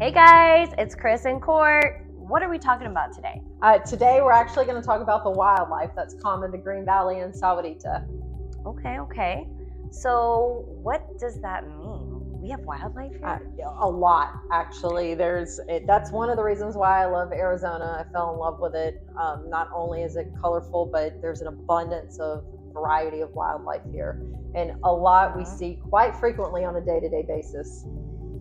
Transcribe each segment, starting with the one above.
Hey guys, it's Cris and Court. What are we talking about today? Today we're actually going to talk about the wildlife that's common to Green Valley and Sahuarita. Okay. So what does that mean? We have wildlife here? A lot, actually. That's one of the reasons why I love Arizona. I fell in love with it. Not only is it colorful, but there's an abundance of variety of wildlife here. And a lot we see quite frequently on a day-to-day basis.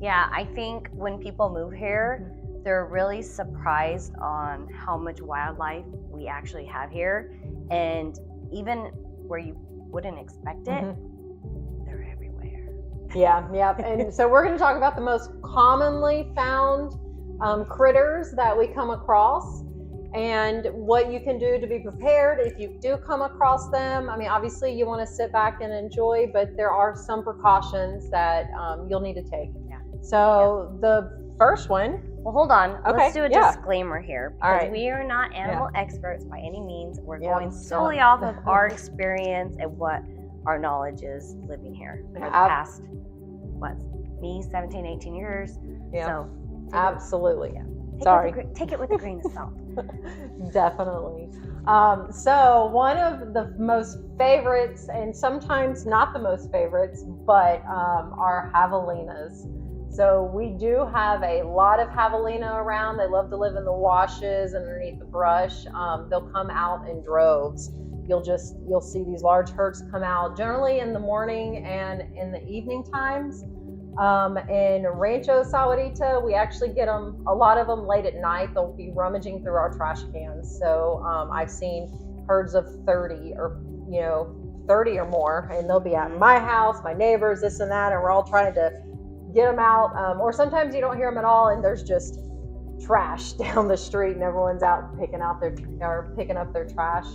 Yeah, I think when people move here, they're really surprised on how much wildlife we actually have here. And even where you wouldn't expect it, they're everywhere. Yeah. And so we're going to talk about the most commonly found critters that we come across and what you can do to be prepared if you do come across them. I mean, obviously you want to sit back and enjoy, but there are some precautions that you'll need to take. So the first one. Well, hold on. Okay. Let's do a disclaimer here because we are not animal Yeah. experts by any means. We're going solely off of our experience and what our knowledge is living here for the past, 17, 18 years. Yeah. So Absolutely. take it with a grain of salt. Definitely. So one of the most favorites, and sometimes not the most favorites, but are javelinas. So we do have a lot of javelina around. They love to live in the washes and underneath the brush. They'll come out in droves. You'll see these large herds come out generally in the morning and in the evening times. In Rancho Sahuarita, we actually get a lot of them late at night. They'll be rummaging through our trash cans. So I've seen herds of 30 or 30 or more, and they'll be at my house, my neighbors, this and that, and we're all trying to get them out. Or sometimes you don't hear them at all, and there's just trash down the street, and everyone's out picking up their trash.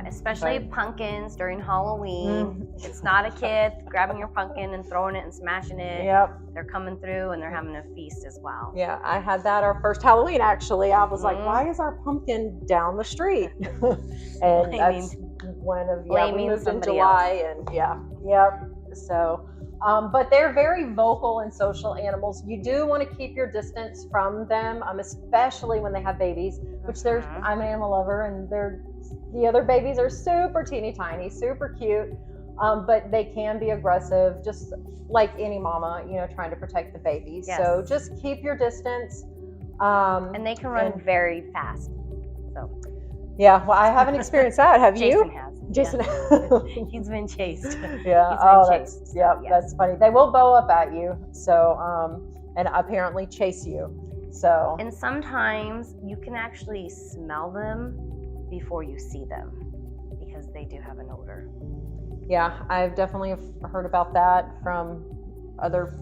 Especially pumpkins during Halloween. It's not a kid grabbing your pumpkin and throwing it and smashing it. Yep. They're coming through and they're having a feast as well. Yeah, I had that our first Halloween, actually. I was like, why is our pumpkin down the street? And that's one of, we moved in July and So, but they're very vocal and social animals. You do want to keep your distance from them, especially when they have babies, which I'm an animal lover, and the other babies are super teeny tiny, super cute, but they can be aggressive, just like any mama, trying to protect the baby. Yes. So just keep your distance. And they can run very fast. So. Yeah, well, I haven't experienced that. Have you? Jason has. Jason, He's been chased. Yeah. He's been chased. That's funny. They will bow up at you, so and apparently chase you. So. And sometimes you can actually smell them before you see them because they do have an odor. Yeah, I've definitely heard about that from other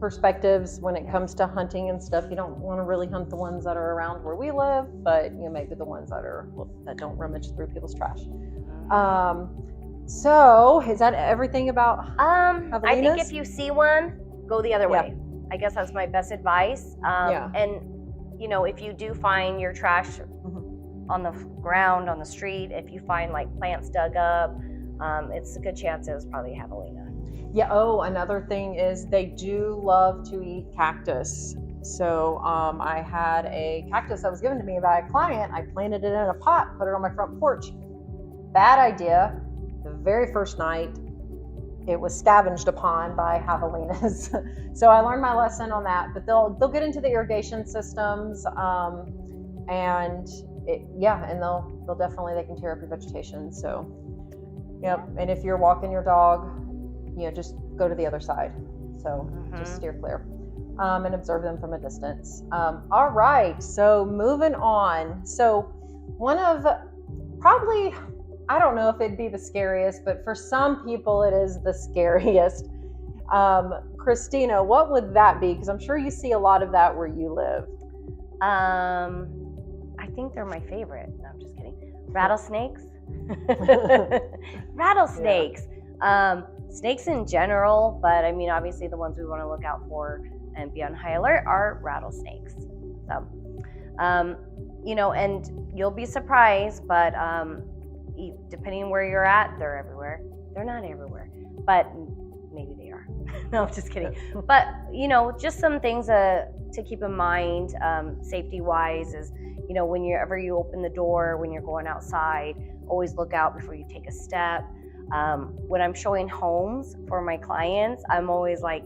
perspectives when it comes to hunting and stuff. You don't want to really hunt the ones that are around where we live, but maybe the ones that don't rummage through people's trash. So is that everything about javelinas? I think if you see one, go the other way. I guess that's my best advice. And if you do find your trash on the ground, on the street, if you find like plants dug up, it's a good chance it was probably a javelina. Yeah. Oh, another thing is they do love to eat cactus. So I had a cactus that was given to me by a client. I planted it in a pot, put it on my front porch. Bad idea. The very first night, it was scavenged upon by javelinas. So I learned my lesson on that. But they'll get into the irrigation systems, and they'll definitely, they can tear up your vegetation. So, and if you're walking your dog, just go to the other side. So just steer clear and observe them from a distance. All right, so moving on. So one of probably, I don't know if it'd be the scariest, but for some people it is the scariest. Christina, what would that be? Because I'm sure you see a lot of that where you live. I think they're my favorite. No, I'm just kidding. Rattlesnakes. Rattlesnakes. Snakes in general, but I mean, obviously the ones we want to look out for and be on high alert are rattlesnakes. So, and you'll be surprised, but depending on where you're at, they're everywhere. They're not everywhere, but maybe they are. No, I'm just kidding. But, just some things to to keep in mind, safety-wise, is, you know, whenever you open the door, when you're going outside, always look out before you take a step. When I'm showing homes for my clients, I'm always like,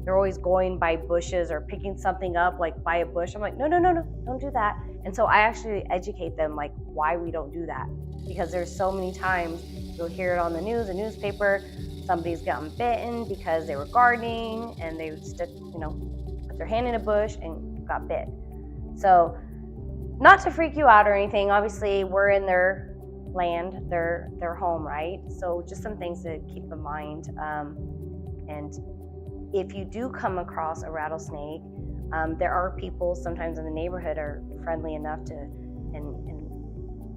they're always going by bushes or picking something up, like by a bush. I'm like, no, don't do that. And so I actually educate them, like, why we don't do that. Because there's so many times you'll hear it on the news, a newspaper, somebody's gotten bitten because they were gardening and they put their hand in a bush and got bit. So not to freak you out or anything, obviously we're in their land, their home, right? So just some things to keep in mind. And if you do come across a rattlesnake, there are people sometimes in the neighborhood are friendly enough to, and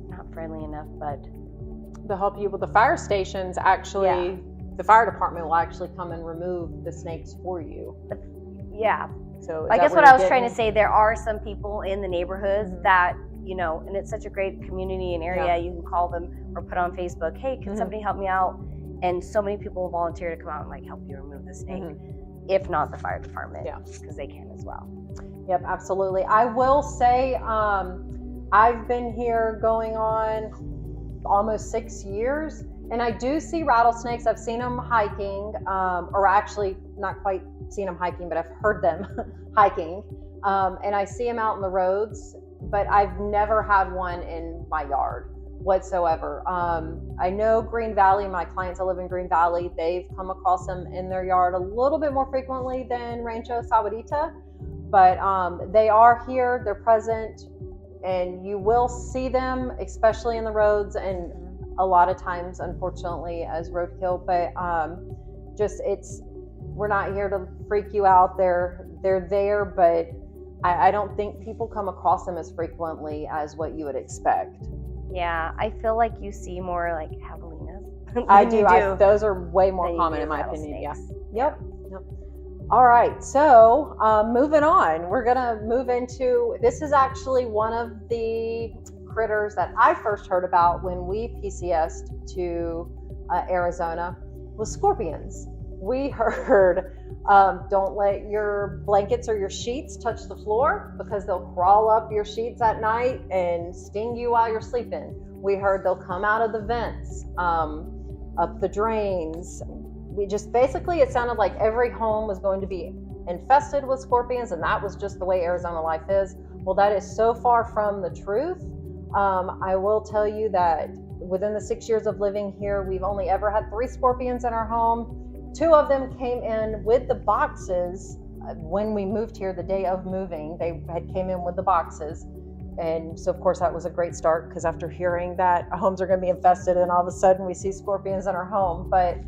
not friendly enough, but to help you with the fire stations. Actually, the fire department will actually come and remove the snakes for you. But, yeah. So I guess what I was trying to say, there are some people in the neighborhoods that, you know, and it's such a great community and area. You can call them or put on Facebook, hey, can somebody help me out? And so many people volunteer to come out and like help you remove the snake. If not the fire department, because they can as well. Yep, absolutely. I will say, I've been here going on almost 6 years, and I do see rattlesnakes. I've seen them hiking, or actually not quite seen them hiking, but I've heard them hiking. And I see them out in the roads, but I've never had one in my yard whatsoever. I know Green Valley, my clients that live in Green Valley, they've come across them in their yard a little bit more frequently than Rancho Sahuarita, but they are here, they're present, and you will see them, especially in the roads, and a lot of times, unfortunately, as roadkill. But we're not here to freak you out. They're there, but I don't think people come across them as frequently as what you would expect. Yeah, I feel like you see more like javelinas. I do. Those are way more common in my opinion. Yeah. Yep. All right. So moving on, we're gonna move into. This is actually one of the critters that I first heard about when we PCS'd to Arizona was scorpions. We heard, don't let your blankets or your sheets touch the floor because they'll crawl up your sheets at night and sting you while you're sleeping. We heard they'll come out of the vents, up the drains. Basically, it sounded like every home was going to be infested with scorpions, and that was just the way Arizona life is. Well, that is so far from the truth. I will tell you that within the 6 years of living here, we've only ever had 3 scorpions in our home. 2 of them came in with the boxes when we moved here. The day of moving, they came in with the boxes, and so of course that was a great start, because after hearing that homes are going to be infested and all of a sudden we see scorpions in our home. But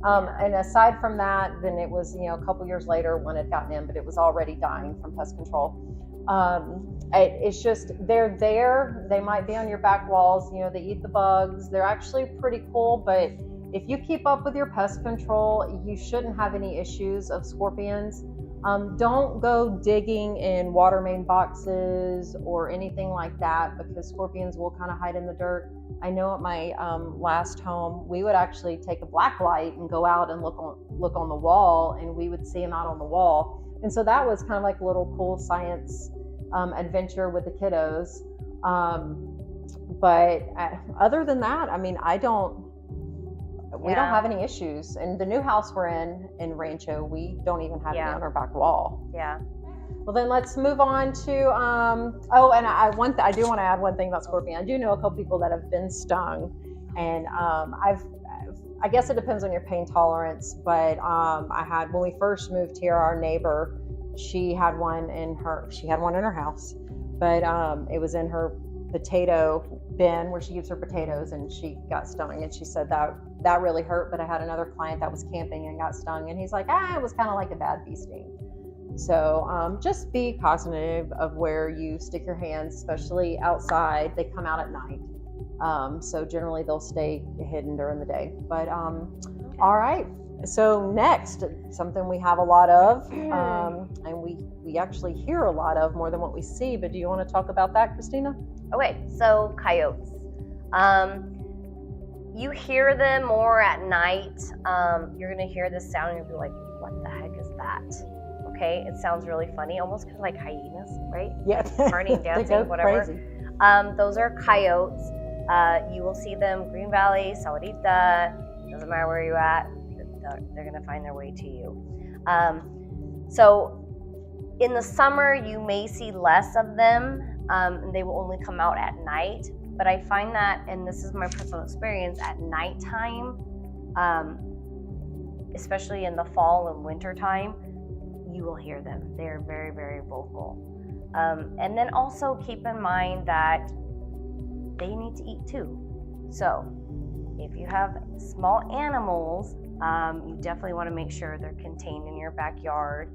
and aside from that, then it was, a couple years later when it gotten in, but it was already dying from pest control. It's just, they're there. They might be on your back walls. They eat the bugs. They're actually pretty cool, but if you keep up with your pest control, you shouldn't have any issues of scorpions. Don't go digging in water main boxes or anything like that, because scorpions will kind of hide in the dirt. I know at my last home, we would actually take a black light and go out and look on the wall, and we would see them out on the wall. And so that was kind of like a little cool science adventure with the kiddos. But other than that, we don't have any issues. And the new house we're in Rancho, we don't even have any on our back wall. Yeah. Well, then let's move on to, I do want to add one thing about scorpion. I do know a couple people that have been stung, and I guess it depends on your pain tolerance, but when we first moved here, our neighbor, she had one in her house, but it was in her potato bin where she keeps her potatoes, and she got stung, and she said that really hurt. But I had another client that was camping and got stung, and he's like, it was kind of like a bad bee sting. So just be cognizant of where you stick your hands, especially outside. They come out at night, so generally they'll stay hidden during the day. But all right, so next, something we have a lot of, and we actually hear a lot of, more than what we see. But do you want to talk about that, Christina? Okay, so coyotes. You hear them more at night. You're going to hear this sound and you'll be like, what the heck is that? okay? It sounds really funny, almost kind of like hyenas, right? Yeah. Partying, dancing, whatever. Crazy. Those are coyotes. You will see them Green Valley, Sahuarita, doesn't matter where you're at, they're gonna find their way to you. So in the summer, you may see less of them, and they will only come out at night. But I find that, and this is my personal experience, at nighttime, especially in the fall and winter time, you will hear them. They're very, very vocal. And then also keep in mind that they need to eat too. So if you have small animals, you definitely want to make sure they're contained in your backyard.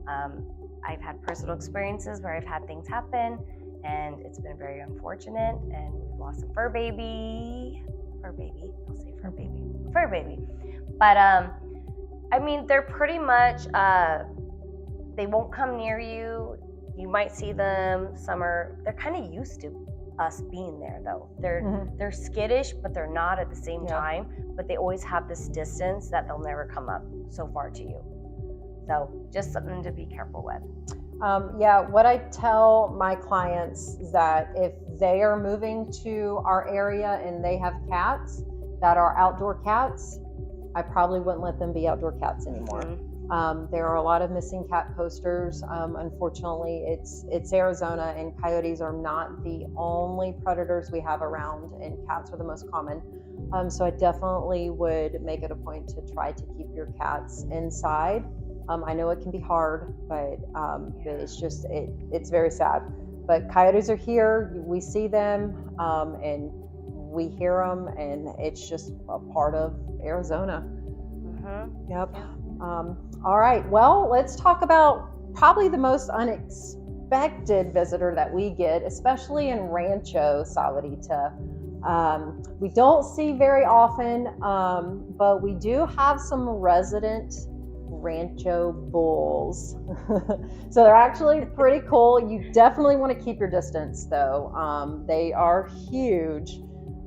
I've had personal experiences where I've had things happen, and it's been very unfortunate, and we've lost a fur baby. I'll say fur baby. But I mean, they're pretty much, they won't come near you. You might see them. They're kind of used to us being there, though. They're skittish, but they're not at the same time. But they always have this distance that they'll never come up so far to you. So just something to be careful with. What I tell my clients is that if they are moving to our area and they have cats that are outdoor cats, I probably wouldn't let them be outdoor cats anymore. There are a lot of missing cat posters. Unfortunately, it's Arizona, and coyotes are not the only predators we have around, and cats are the most common. So I definitely would make it a point to try to keep your cats inside. I know it can be hard, but it's very sad. But coyotes are here. We see them, and we hear them, and it's just a part of Arizona. Yep. All right. Well, let's talk about probably the most unexpected visitor that we get, especially in Rancho Sahuarita. We don't see very often, but we do have some resident Rancho bulls. So they're actually pretty cool. You definitely want to keep your distance, though. They are huge.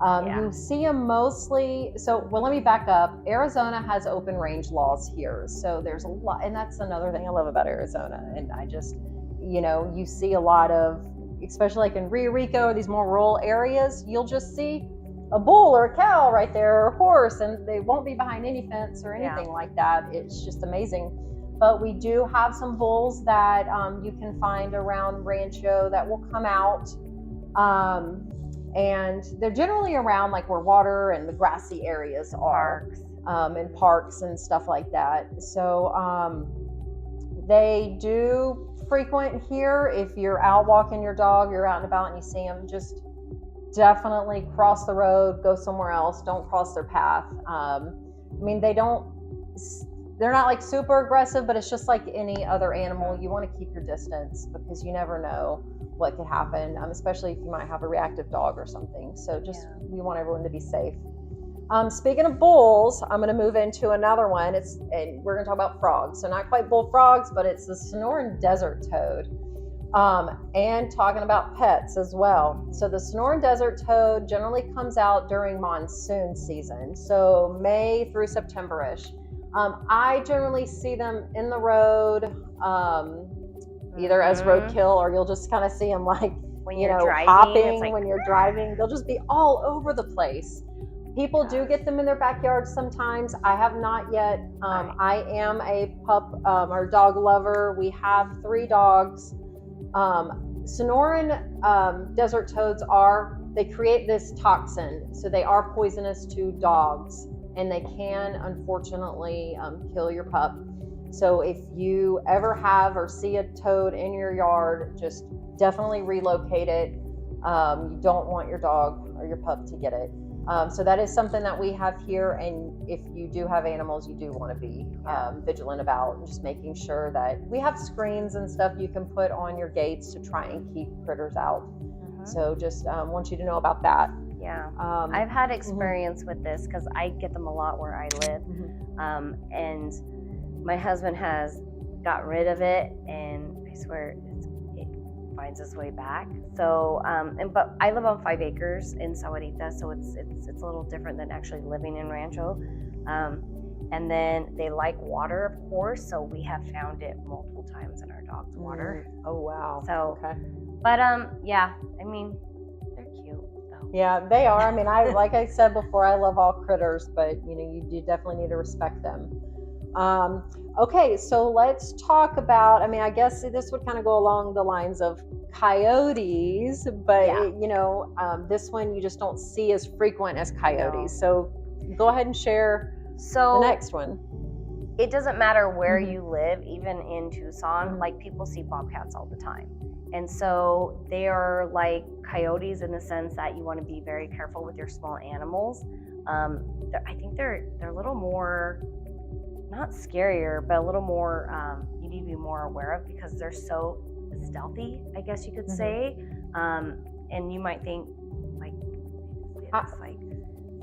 You see them mostly. Let me back up. Arizona has open range laws here. So there's a lot, and that's another thing I love about Arizona. And I just, you see a lot of, especially like in Rio Rico or these more rural areas, you'll just see a bull or a cow right there, or a horse, and they won't be behind any fence or anything like that. It's just amazing. But we do have some bulls that you can find around Rancho that will come out. And they're generally around like where water and the grassy areas are, and parks and stuff like that. So they do frequent here. If you're out walking your dog, you're out and about and you see them, just definitely cross the road, go somewhere else. Don't cross their path. They're not like super aggressive, but it's just like any other animal. You want to keep your distance because you never know what could happen, especially if you might have a reactive dog or something. So we want everyone to be safe. Speaking of bulls, I'm going to move into another one. And we're going to talk about frogs. So not quite bullfrogs, but it's the Sonoran Desert toad. And talking about pets as well. So the Sonoran Desert toad generally comes out during monsoon season, so May through September-ish. I generally see them in the road, either as roadkill, or you'll just kind of see them like, when you're driving, hopping like, when you're driving. They'll just be all over the place. People do get them in their backyards sometimes. I have not yet. I am a pup or dog lover. We have 3 dogs. Sonoran desert toads they create this toxin, so they are poisonous to dogs, and they can unfortunately kill your pup. So if you ever have or see a toad in your yard, just definitely relocate it. You don't want your dog or your pup to get it. So that is something that we have here, and if you do have animals, you do want to be vigilant about just making sure that we have screens and stuff you can put on your gates to try and keep critters out. So just want you to know about that. I've had experience with this because I get them a lot where I live, and my husband has got rid of it, and I swear it finds its way back. So, but I live on 5 acres in Sahuarita, so it's a little different than actually living in Rancho. And then they like water, of course, so we have found it multiple times in our dog's water. Oh, wow. So, okay. But yeah, I mean, they're cute though. Yeah, they are. I mean, like I said before, I love all critters, but you do definitely need to respect them. Okay, so let's talk about, I mean, I guess this would kind of go along the lines of coyotes, but this one you just don't see as frequent as coyotes. No. So go ahead and share the next one. It doesn't matter where you live, even in Tucson, like people see bobcats all the time. And so they are like coyotes in the sense that you want to be very careful with your small animals. I think they're a little more, not scarier, but a little more, you need to be more aware of because they're so stealthy, I guess you could say. And you might think like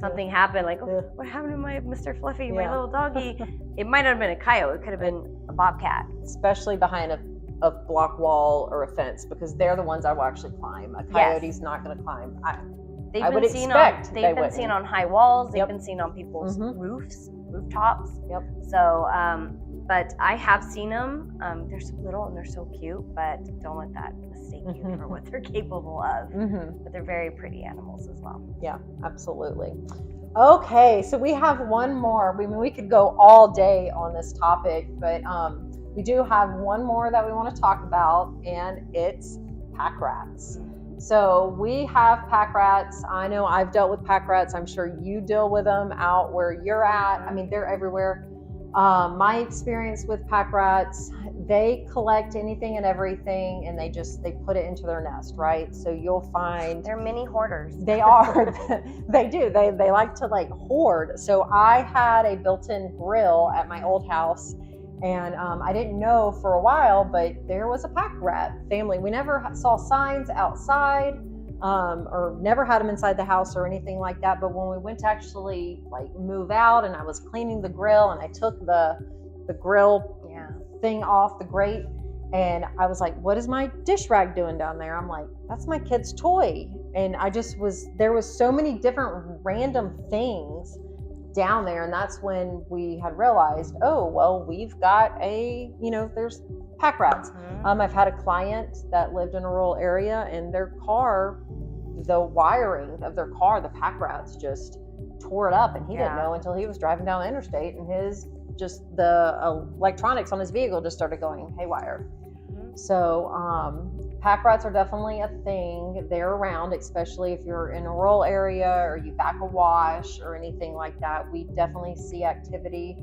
something happened, like, oh, what happened to my Mr. Fluffy, my little doggy? It might not have been a coyote, it could have been a bobcat. Especially behind a block wall or a fence, because they're the ones I will actually climb. A coyote's not going to climb. They've been seen on high walls, they've been seen on people's rooftops. Yep. So, but I have seen them. They're so little and they're so cute, but don't let that mistake you for what they're capable of. But they're very pretty animals as well. Yeah, absolutely. Okay, so we have one more. I mean, we could go all day on this topic, but we do have one more that we want to talk about, and it's pack rats. So we have pack rats. I know I've dealt with pack rats. I'm sure you deal with them out where you're at. I mean, they're everywhere. My experience with pack rats, they collect anything and everything, and they put it into their nest, right? So you'll find they're mini hoarders. They are. They do. They like to hoard. So I had a built-in grill at my old house, and I didn't know for a while, but there was a pack rat family. We never saw signs outside, or never had them inside the house or anything like that. But when we went to actually move out, and I was cleaning the grill, and I took the grill thing off the grate, and I was like, what is my dish rag doing down there? I'm like, that's my kid's toy. And there was so many different random things down there. And that's when we had realized, oh, well, we've got there's pack rats. I've had a client that lived in a rural area, and their car, the wiring of their car, the pack rats just tore it up, and he didn't know until he was driving down the interstate, and the electronics on his vehicle just started going haywire. So pack rats are definitely a thing. They're around, especially if you're in a rural area or you back a wash or anything like that. We definitely see activity.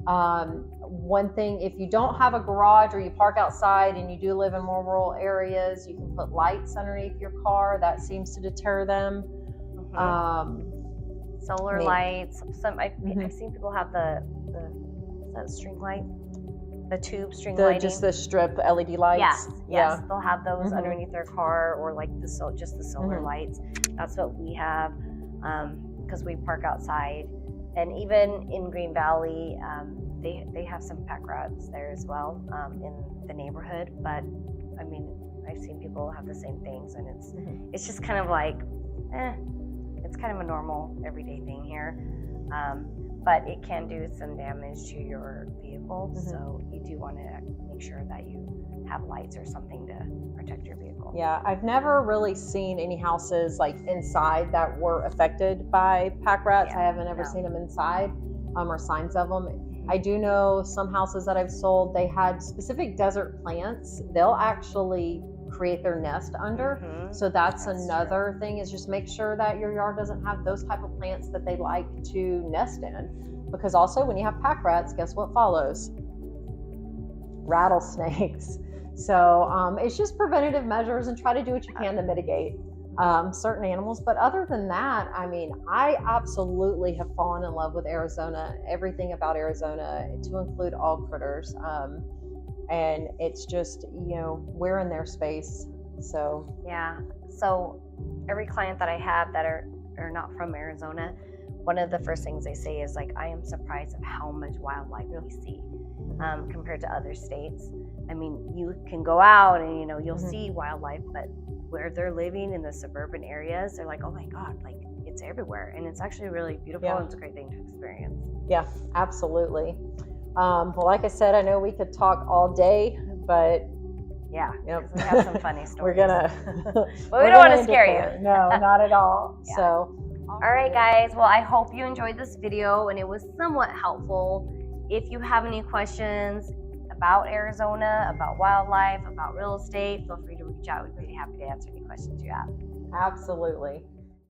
One thing, if you don't have a garage or you park outside and you do live in more rural areas, you can put lights underneath your car. That seems to deter them. Solar lights. I've seen people have the string light, the tube string lighting. Just the strip LED lights. Yes. They'll have those underneath their car, or just the solar lights. That's what we have, because we park outside. And even in Green Valley, they have some pack rats there as well, in the neighborhood. But I mean, I've seen people have the same things, and it's just kind of it's kind of a normal everyday thing here. But it can do some damage to your vehicle, so you do want to make sure that you have lights or something to protect your vehicle. Yeah, I've never really seen any houses inside that were affected by pack rats. I haven't ever seen them inside, or signs of them. I do know some houses that I've sold, they had specific desert plants. They'll actually create their nest under. So that's another thing, is just make sure that your yard doesn't have those type of plants that they like to nest in. Because also when you have pack rats, guess what follows? Rattlesnakes. So it's just preventative measures, and try to do what you can to mitigate certain animals. But other than that, I mean, I absolutely have fallen in love with Arizona, everything about Arizona, to include all critters. And it's just, we're in their space. So so every client that I have that are not from Arizona, one of the first things they say is I am surprised of how much wildlife we see compared to other states. I mean, you can go out and you'll see wildlife, but where they're living in the suburban areas, they're like, oh my God, it's everywhere. And it's actually really beautiful, and it's a great thing to experience. Yeah, absolutely. Well, like I said, I know we could talk all day, but Yeah, yep. we have some funny stories. We're gonna. But we don't want to scare you. No, not at all. Yeah. So. All right, guys. Well, I hope you enjoyed this video and it was somewhat helpful. If you have any questions about Arizona, about wildlife, about real estate, feel free to reach out. We'd be happy to answer any questions you have. Absolutely.